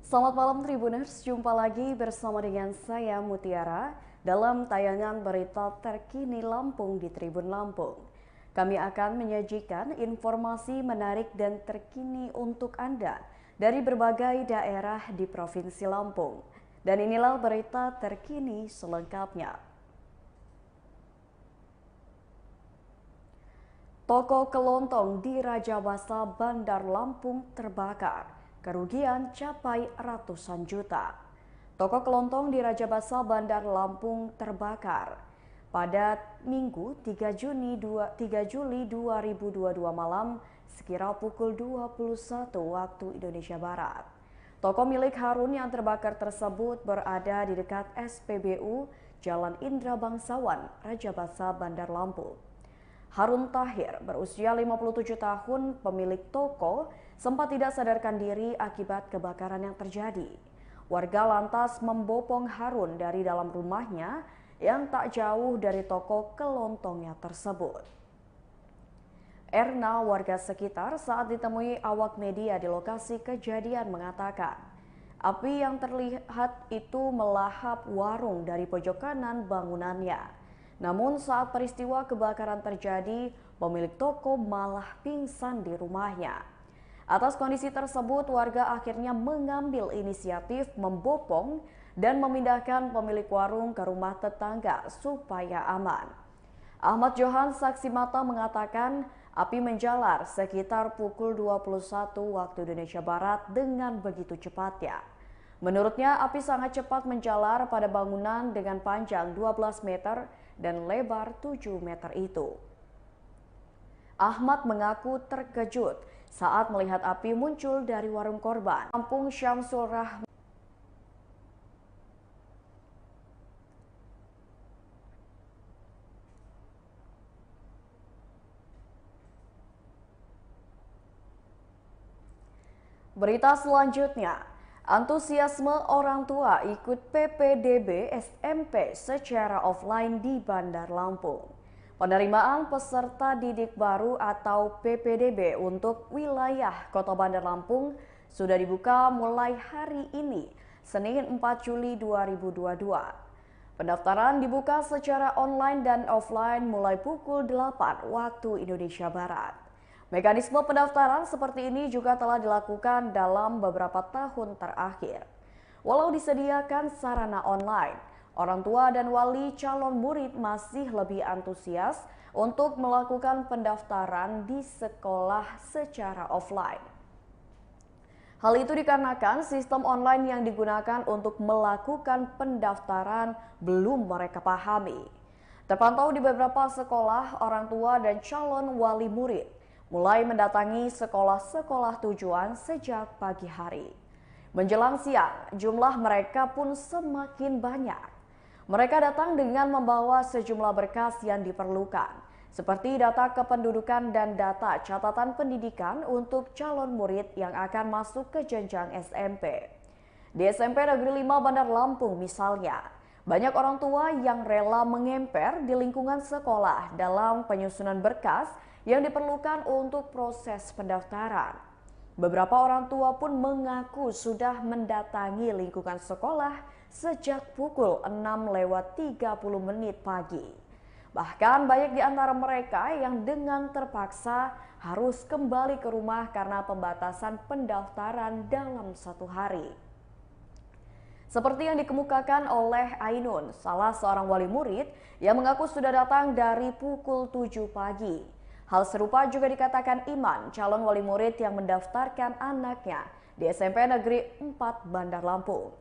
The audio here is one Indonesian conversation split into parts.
Selamat malam Tribuners, jumpa lagi bersama dengan saya Mutiara dalam tayangan berita terkini Lampung di Tribun Lampung. Kami akan menyajikan informasi menarik dan terkini untuk Anda dari berbagai daerah di Provinsi Lampung. Dan inilah berita terkini selengkapnya. Toko kelontong di Rajabasa, Bandar Lampung terbakar. Kerugian capai ratusan juta. Toko kelontong di Rajabasa, Bandar Lampung terbakar pada Minggu 3 Juli 2022 malam sekira pukul 21 waktu Indonesia Barat. Toko milik Harun yang terbakar tersebut berada di dekat SPBU Jalan Indra Bangsawan, Rajabasa, Bandar Lampung. Harun Tahir berusia 57 tahun, pemilik toko, sempat tidak sadarkan diri akibat kebakaran yang terjadi. Warga lantas membopong Harun dari dalam rumahnya yang tak jauh dari toko kelontongnya tersebut. Erna, warga sekitar, saat ditemui awak media di lokasi kejadian mengatakan, api yang terlihat itu melahap warung dari pojok kanan bangunannya. Namun saat peristiwa kebakaran terjadi, pemilik toko malah pingsan di rumahnya. Atas kondisi tersebut, warga akhirnya mengambil inisiatif membopong dan memindahkan pemilik warung ke rumah tetangga supaya aman. Ahmad Johan, saksi mata, mengatakan api menjalar sekitar pukul 21 waktu Indonesia Barat dengan begitu cepatnya. Menurutnya, api sangat cepat menjalar pada bangunan dengan panjang 12 meter dan lebar 7 meter itu. Ahmad mengaku terkejut saat melihat api muncul dari warung korban. Lampung Syamsul Rahman. Berita selanjutnya, antusiasme orang tua ikut PPDB SMP secara offline di Bandar Lampung. Penerimaan peserta didik baru atau PPDB untuk wilayah Kota Bandar Lampung sudah dibuka mulai hari ini, Senin 4 Juli 2022. Pendaftaran dibuka secara online dan offline mulai pukul 8 waktu Indonesia Barat. Mekanisme pendaftaran seperti ini juga telah dilakukan dalam beberapa tahun terakhir. Walau disediakan sarana online, orang tua dan wali calon murid masih lebih antusias untuk melakukan pendaftaran di sekolah secara offline. Hal itu dikarenakan sistem online yang digunakan untuk melakukan pendaftaran belum mereka pahami. Terpantau di beberapa sekolah, orang tua dan calon wali murid mulai mendatangi sekolah-sekolah tujuan sejak pagi hari. Menjelang siang, jumlah mereka pun semakin banyak. Mereka datang dengan membawa sejumlah berkas yang diperlukan, seperti data kependudukan dan data catatan pendidikan untuk calon murid yang akan masuk ke jenjang SMP. Di SMP Negeri 5 Bandar Lampung misalnya, banyak orang tua yang rela mengemper di lingkungan sekolah dalam penyusunan berkas yang diperlukan untuk proses pendaftaran. Beberapa orang tua pun mengaku sudah mendatangi lingkungan sekolah sejak pukul 6:30 pagi. Bahkan banyak di antara mereka yang dengan terpaksa harus kembali ke rumah karena pembatasan pendaftaran dalam satu hari. Seperti yang dikemukakan oleh Ainun, salah seorang wali murid yang mengaku sudah datang dari pukul 7 pagi. Hal serupa juga dikatakan Iman, calon wali murid yang mendaftarkan anaknya di SMP Negeri 4 Bandar Lampung.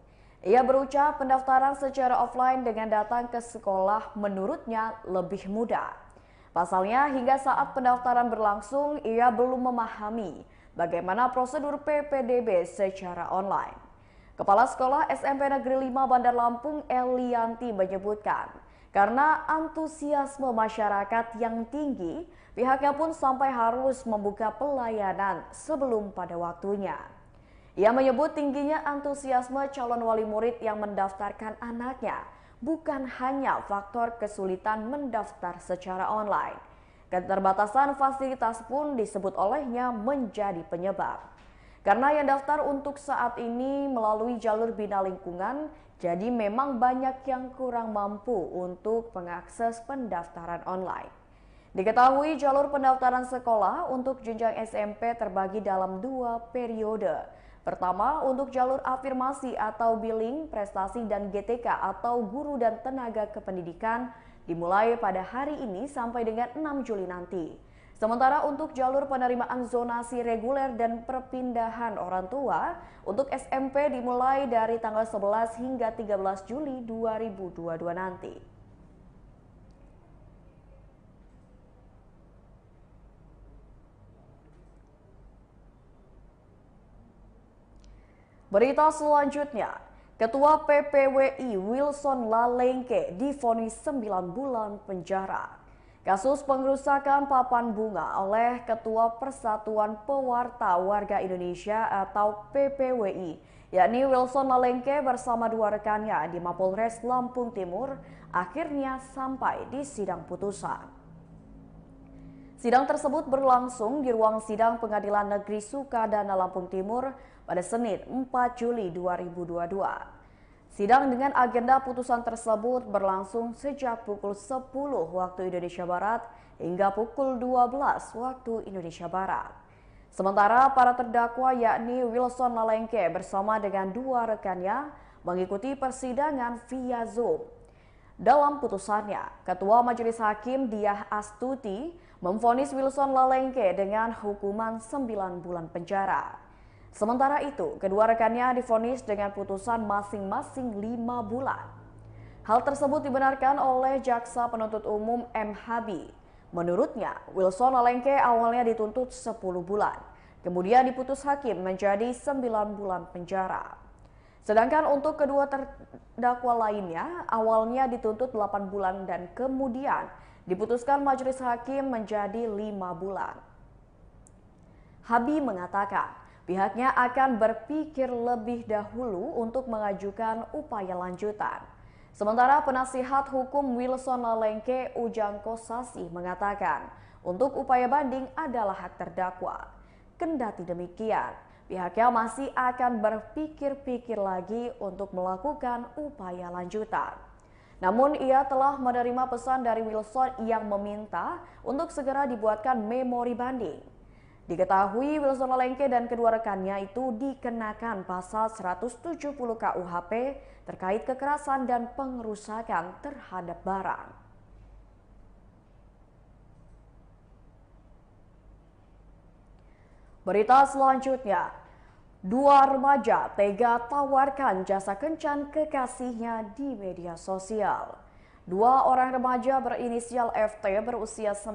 Ia berucap pendaftaran secara offline dengan datang ke sekolah menurutnya lebih mudah. Pasalnya hingga saat pendaftaran berlangsung ia belum memahami bagaimana prosedur PPDB secara online. Kepala Sekolah SMP Negeri 5 Bandar Lampung Elianti menyebutkan, karena antusiasme masyarakat yang tinggi, pihaknya pun sampai harus membuka pelayanan sebelum pada waktunya. Ia menyebut tingginya antusiasme calon wali murid yang mendaftarkan anaknya bukan hanya faktor kesulitan mendaftar secara online. Keterbatasan fasilitas pun disebut olehnya menjadi penyebab. Karena yang daftar untuk saat ini melalui jalur Bina Lingkungan, jadi memang banyak yang kurang mampu untuk mengakses pendaftaran online. Diketahui jalur pendaftaran sekolah untuk jenjang SMP terbagi dalam 2 periode. Pertama, untuk jalur afirmasi atau billing, prestasi dan GTK atau guru dan tenaga kependidikan dimulai pada hari ini sampai dengan 6 Juli nanti. Sementara untuk jalur penerimaan zonasi reguler dan perpindahan orang tua untuk SMP dimulai dari tanggal 11 hingga 13 Juli 2022 nanti. Berita selanjutnya, Ketua PPWI Wilson Lalengke divonis 9 bulan penjara. Kasus pengerusakan papan bunga oleh Ketua Persatuan Pewarta Warga Indonesia atau PPWI, yakni Wilson Lalengke bersama 2 rekannya di Mapolres Lampung Timur, akhirnya sampai di sidang putusan. Sidang tersebut berlangsung di ruang sidang Pengadilan Negeri Sukadana Lampung Timur pada Senin 4 Juli 2022. Sidang dengan agenda putusan tersebut berlangsung sejak pukul 10 waktu Indonesia Barat hingga pukul 12 waktu Indonesia Barat. Sementara para terdakwa yakni Wilson Lalengke bersama dengan 2 rekannya mengikuti persidangan via Zoom. Dalam putusannya, Ketua Majelis Hakim Diah Astuti memvonis Wilson Lalengke dengan hukuman 9 bulan penjara. Sementara itu, kedua rekannya divonis dengan putusan masing-masing 5 bulan. Hal tersebut dibenarkan oleh Jaksa Penuntut Umum M. Habi. Menurutnya, Wilson Lalengke awalnya dituntut 10 bulan, kemudian diputus hakim menjadi 9 bulan penjara. Sedangkan untuk kedua terdakwa lainnya, awalnya dituntut 8 bulan dan kemudian diputuskan majelis hakim menjadi 5 bulan. Habi mengatakan, pihaknya akan berpikir lebih dahulu untuk mengajukan upaya lanjutan. Sementara penasihat hukum Wilson Lalengke Ujang Kosasi mengatakan untuk upaya banding adalah hak terdakwa. Kendati demikian, pihaknya masih akan berpikir-pikir lagi untuk melakukan upaya lanjutan. Namun ia telah menerima pesan dari Wilson yang meminta untuk segera dibuatkan memori banding. Diketahui Wilson Lalengke dan kedua rekannya itu dikenakan pasal 170 KUHP terkait kekerasan dan pengerusakan terhadap barang. Berita selanjutnya, 2 remaja tega tawarkan jasa kencan kekasihnya di media sosial. 2 orang remaja berinisial FT berusia 19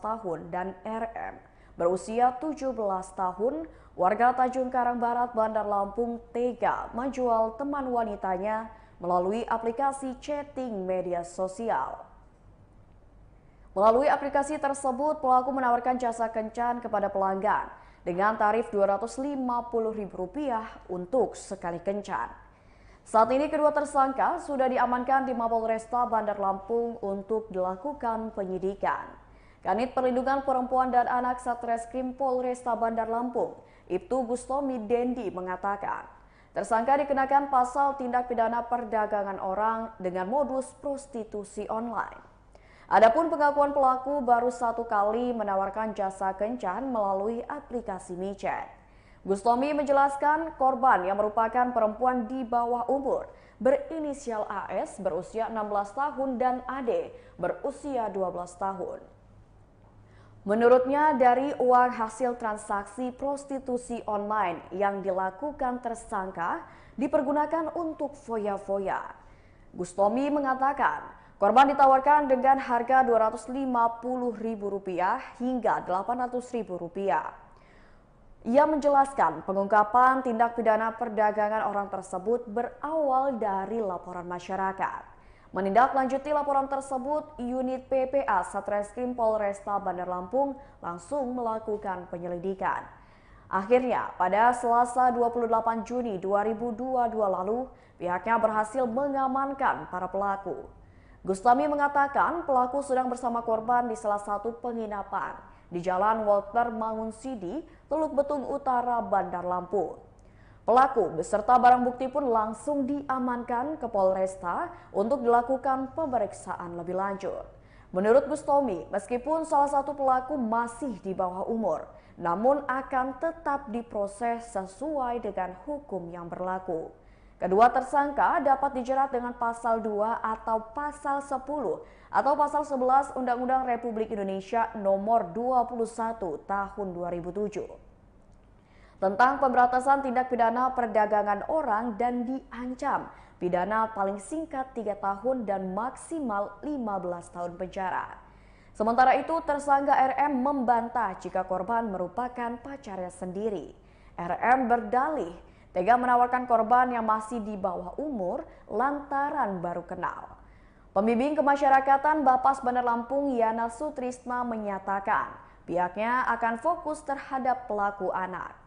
tahun dan RM berusia 17 tahun, warga Tanjung Karang Barat, Bandar Lampung tega menjual teman wanitanya melalui aplikasi chatting media sosial. Melalui aplikasi tersebut, pelaku menawarkan jasa kencan kepada pelanggan dengan tarif Rp250.000 untuk sekali kencan. Saat ini kedua tersangka sudah diamankan di Mapolresta Bandar Lampung untuk dilakukan penyidikan. Kanit Perlindungan Perempuan dan Anak Satreskrim Polresta Bandar Lampung, Ibtu Gustomi Dendi mengatakan, tersangka dikenakan pasal tindak pidana perdagangan orang dengan modus prostitusi online. Adapun pengakuan pelaku baru 1 kali menawarkan jasa kencan melalui aplikasi micet. Gustomi menjelaskan korban yang merupakan perempuan di bawah umur berinisial AS berusia 16 tahun dan AD berusia 12 tahun. Menurutnya, dari uang hasil transaksi prostitusi online yang dilakukan tersangka dipergunakan untuk foya-foya. Gustomi mengatakan, korban ditawarkan dengan harga Rp250.000 hingga Rp800.000. Ia menjelaskan pengungkapan tindak pidana perdagangan orang tersebut berawal dari laporan masyarakat. Menindaklanjuti laporan tersebut, unit PPA Satreskrim Polresta Bandar Lampung langsung melakukan penyelidikan. Akhirnya, pada Selasa 28 Juni 2022 lalu, pihaknya berhasil mengamankan para pelaku. Gustami mengatakan pelaku sedang bersama korban di salah satu penginapan di Jalan Walter Mangunsidi, Teluk Betung Utara, Bandar Lampung. Pelaku beserta barang bukti pun langsung diamankan ke Polresta untuk dilakukan pemeriksaan lebih lanjut. Menurut Bustomi, meskipun salah satu pelaku masih di bawah umur, namun akan tetap diproses sesuai dengan hukum yang berlaku. Kedua tersangka dapat dijerat dengan pasal 2 atau pasal 10 atau pasal 11 Undang-Undang Republik Indonesia nomor 21 tahun 2007 tentang pemberantasan tindak pidana perdagangan orang dan diancam pidana paling singkat 3 tahun dan maksimal 15 tahun penjara. Sementara itu, tersangka RM membantah jika korban merupakan pacarnya sendiri. RM berdalih tega menawarkan korban yang masih di bawah umur lantaran baru kenal. Pembimbing kemasyarakatan Bapas Bandar Lampung Yana Sutrisna menyatakan pihaknya akan fokus terhadap pelaku anak.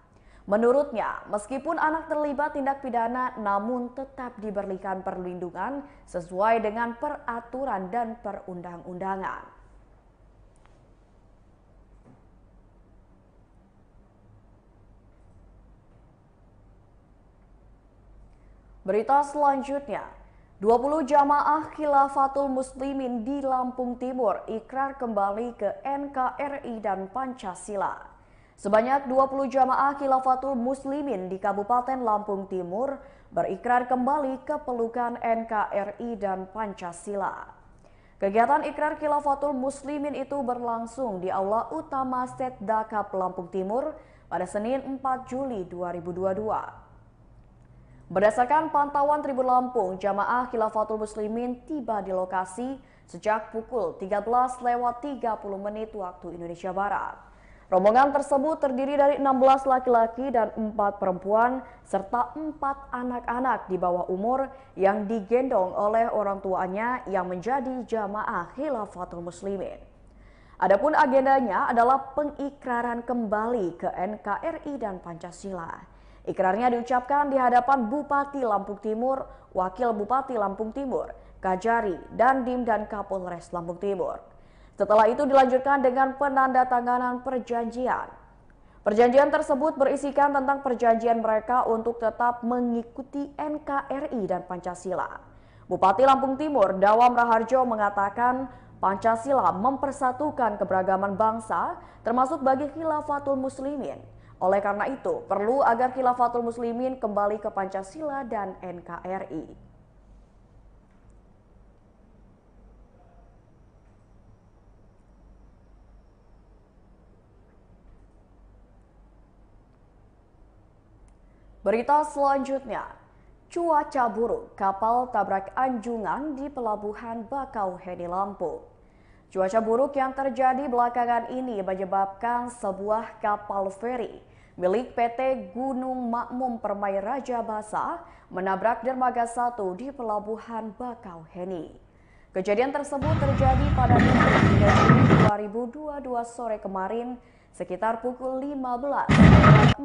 Menurutnya, meskipun anak terlibat tindak pidana namun tetap diberikan perlindungan sesuai dengan peraturan dan perundang-undangan. Berita selanjutnya, 20 jamaah Khilafatul Muslimin di Lampung Timur ikrar kembali ke NKRI dan Pancasila. Sebanyak 20 jamaah Khilafatul Muslimin di Kabupaten Lampung Timur berikrar kembali ke pelukan NKRI dan Pancasila. Kegiatan ikrar Khilafatul Muslimin itu berlangsung di Aula Utama Setdakap Lampung Timur pada Senin 4 Juli 2022. Berdasarkan pantauan Tribun Lampung, jamaah Khilafatul Muslimin tiba di lokasi sejak pukul 13.30 waktu Indonesia Barat. Rombongan tersebut terdiri dari 16 laki-laki dan 4 perempuan serta 4 anak-anak di bawah umur yang digendong oleh orang tuanya yang menjadi jamaah Khilafatul Muslimin. Adapun agendanya adalah pengikraran kembali ke NKRI dan Pancasila. Ikrarnya diucapkan di hadapan Bupati Lampung Timur, Wakil Bupati Lampung Timur, Kajari, Dandim dan Kapolres Lampung Timur. Setelah itu dilanjutkan dengan penandatanganan perjanjian. Perjanjian tersebut berisikan tentang perjanjian mereka untuk tetap mengikuti NKRI dan Pancasila. Bupati Lampung Timur, Dawam Raharjo mengatakan Pancasila mempersatukan keberagaman bangsa termasuk bagi Khilafatul Muslimin. Oleh karena itu, perlu agar Khilafatul Muslimin kembali ke Pancasila dan NKRI. Berita selanjutnya, cuaca buruk, kapal tabrak anjungan di Pelabuhan Bakauheni Lampung. Cuaca buruk yang terjadi belakangan ini menyebabkan sebuah kapal feri milik PT Gunung Makmum Permai Raja Basa menabrak dermaga 1 di Pelabuhan Bakauheni. Kejadian tersebut terjadi pada 3 Juli 2022 sore kemarin sekitar pukul 15.45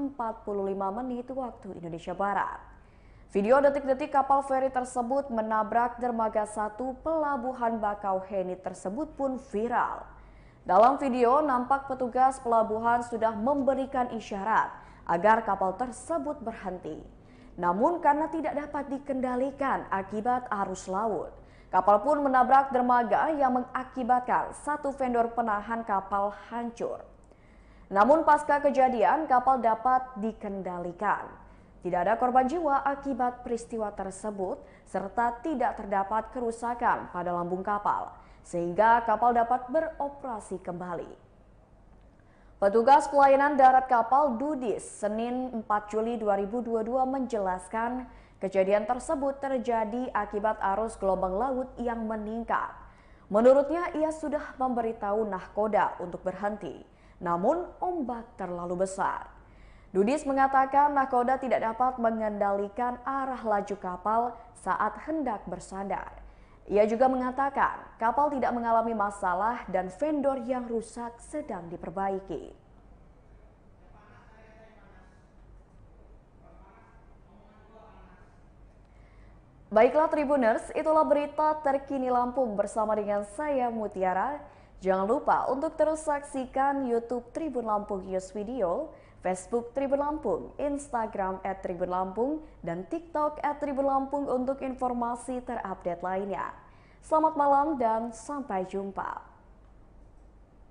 waktu Indonesia Barat. Video detik-detik kapal feri tersebut menabrak dermaga 1 Pelabuhan Bakauheni tersebut pun viral. Dalam video nampak petugas pelabuhan sudah memberikan isyarat agar kapal tersebut berhenti. Namun karena tidak dapat dikendalikan akibat arus laut, kapal pun menabrak dermaga yang mengakibatkan satu vendor penahan kapal hancur. Namun pasca kejadian kapal dapat dikendalikan. Tidak ada korban jiwa akibat peristiwa tersebut serta tidak terdapat kerusakan pada lambung kapal sehingga kapal dapat beroperasi kembali. Petugas pelayanan darat kapal Dudis Senin 4 Juli 2022 menjelaskan kejadian tersebut terjadi akibat arus gelombang laut yang meningkat. Menurutnya ia sudah memberitahu nahkoda untuk berhenti. Namun ombak terlalu besar. Dudis mengatakan nahkoda tidak dapat mengendalikan arah laju kapal saat hendak bersandar. Ia juga mengatakan kapal tidak mengalami masalah dan vendor yang rusak sedang diperbaiki. Baiklah Tribuners, itulah berita terkini Lampung bersama dengan saya Mutiara. Jangan lupa untuk terus saksikan YouTube Tribun Lampung News Video, Facebook Tribun Lampung, Instagram @tribunlampung, dan TikTok @tribunlampung untuk informasi terupdate lainnya. Selamat malam dan sampai jumpa.